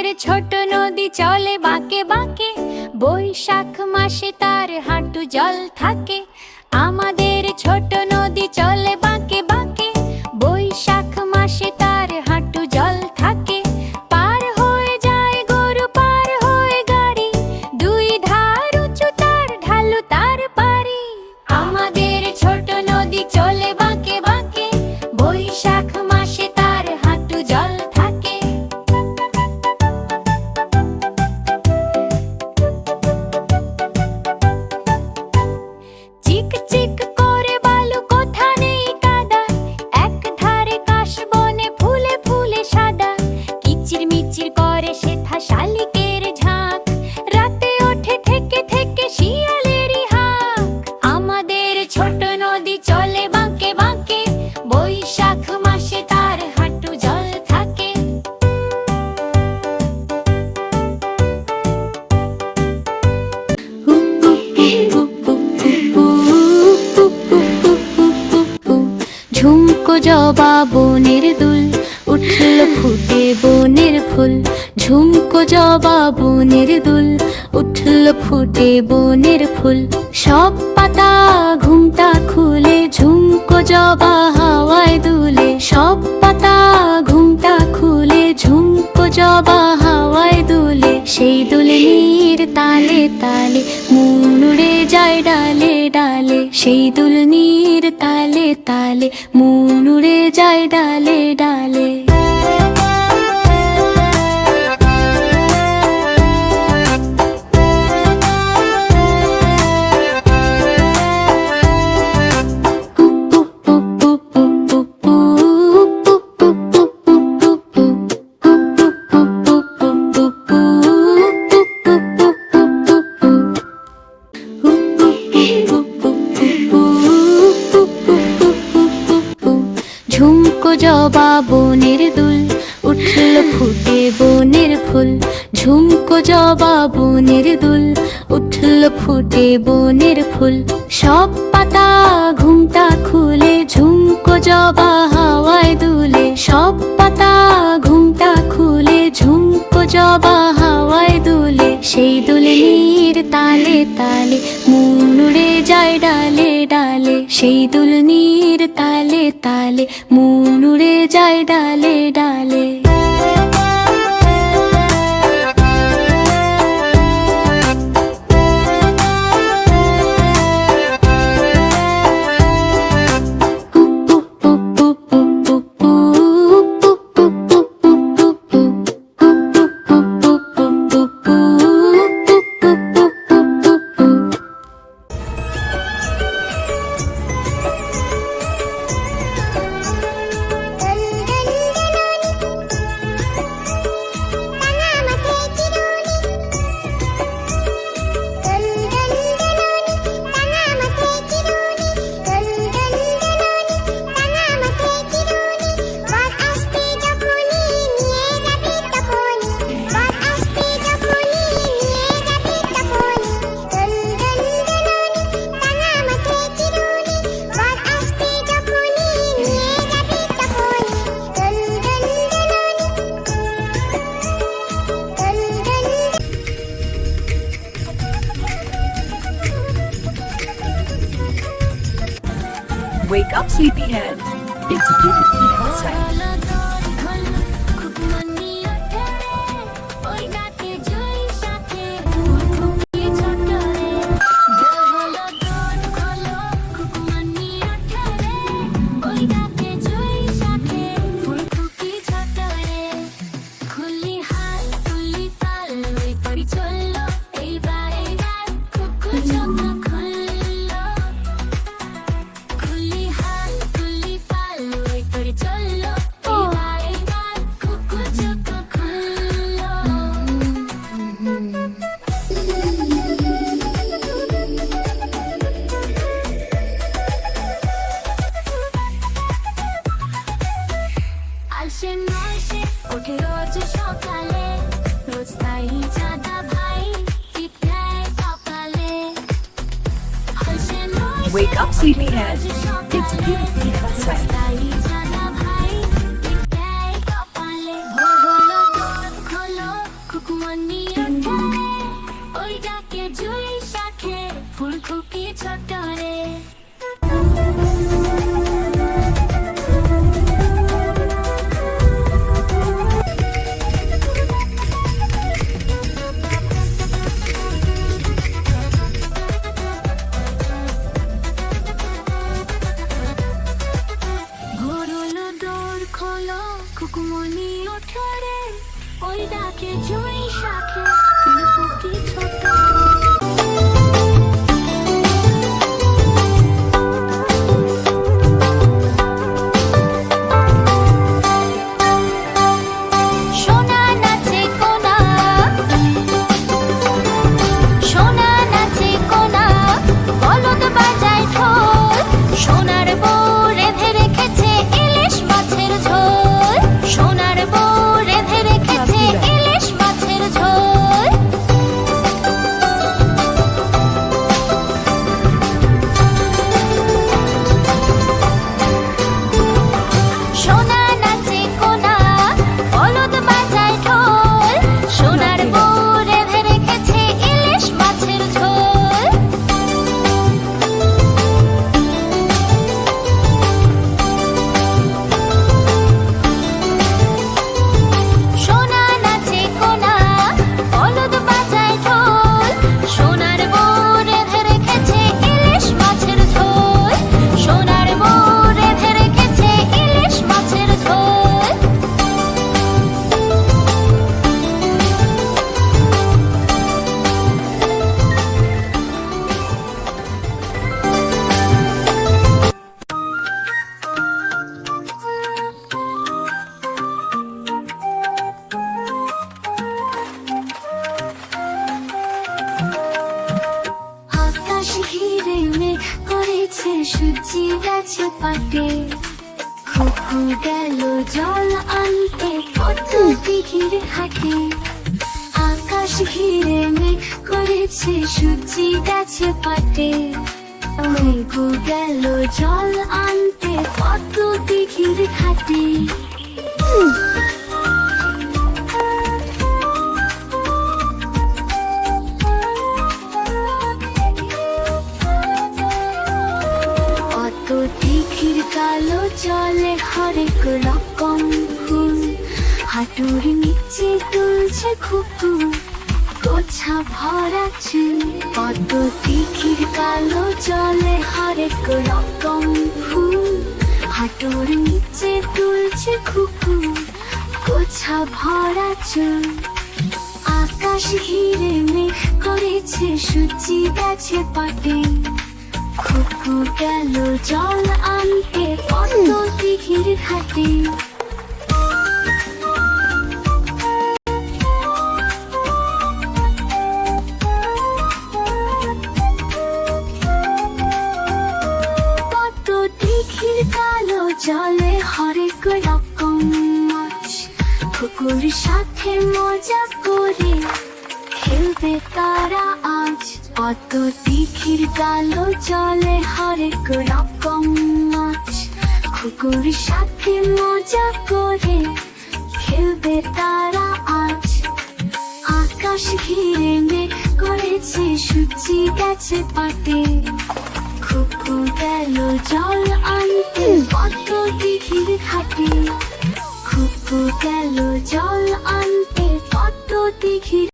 আমাদের ছোট নদী চলে বাঁকে বাঁকে, বৈশাখ মাসে তার হাঁটু জল থাকে। আমাদের ছোট নদী চলে বাঁকে বাঁকে, বৈশাখ মাসে তার হাঁটু জল থাকে। পার হয়ে যায় গরু, পার হয়ে গাড়ি, দুই ধার উঁচু তার ঢালু তার পারি। আমাদের ছোট নদী চলে বাঁকে বাঁকে, বৈশাখ মাসে তার হাঁটু জল থাকে। চিক চিক করে বালু, কোথা নেই কাদা, এক ধারে কাশবনে ফুলে ফুলে সাদা। কিচির মিচির করে সেথা শালিকের ঝাঁক, রাতে ওঠে থেকে থেকে শিয়ালেরই হাঁক। আমাদের ছোট নদী চলে বাঁকে বাঁকে, বৈশাখ মাসে তার হাঁটু জল থাকে। ঝুমকো জবা বনের দুল, উঠল ফুটে বনের ফুল। ঝুমকো জবা বনের দুল, উঠল ফুটে বনের ফুল। সব পাতা ঘুমটা খুলে, ঝুমকো জবা হাওয়ায় দুলে। সব পাতা ঘুমটা খুলে, ঝুমকো জবা হাওয়ায় দুলে। সেই দুলনির তালে তালে মন উড়ে যায় ডালে ডালে। সেই দুলনির তালে তালে মন উড়ে যায় ডালে ডালে। ঝুমকো জবা বনের দুল, উঠল ফুটে বনের ফুল। ঝুমকো জবা বনের দুল, উঠল ফুটে বনের ফুল। সব পাতা ঘুমটা খুলে, ঝুমকো জবা হাওয়ায় দুলে। সব পাতা ঘুমটা খুলে, ঝুমকো জবা হাওয়ায় দুলে। সেই দুলনির তালে তালে মন উড়ে যায় ডালে ডালে। সেই দুলনির তালে তালে মন উড়ে যায় ডালে ডালে। Wake up, sleepyhead. It's beautiful outside. Wake up, sleepyhead. It's beautiful outside. সূর্যি গেছে পাটে খুকু গেল জল আনতে কত দিঘির ঘাটে আকাশ ঘিরে মেঘ করেছে সূর্যি গেছে পাটে মেঘু গেল জল আনতে কত দিঘির ঘাটে কত দিঘির কালো জলে হরেক রকম ফুল হাঁটুর নিচে তুলছে খুকু গোছা ভরা চুল কত দিঘির কালো জলে হরেক রকম ফুল হাঁটুর নিচে তুলছে খুকু গোছা ভরা চুল আকাশ ঘিরে মেঘ করেছে সূর্যি গেছে পাটে খুকু গেল জল আনতে কত দিঘির ঘাটে কত দিঘির কালো জলে হরেক রকম মাছ খুকুর সাথে মজা করে খেলবে তারা আজ কত দিঘির কালো জলে হরেক রকম মাছ খুকুর সাথে মজা করে খেলবে তারা আজ আকাশ ঘিরে মেঘ করেছে সূর্যি গেছে পাটে খুকু গেল জল আনতে কত দিঘির ঘাটে খুকু গেল জল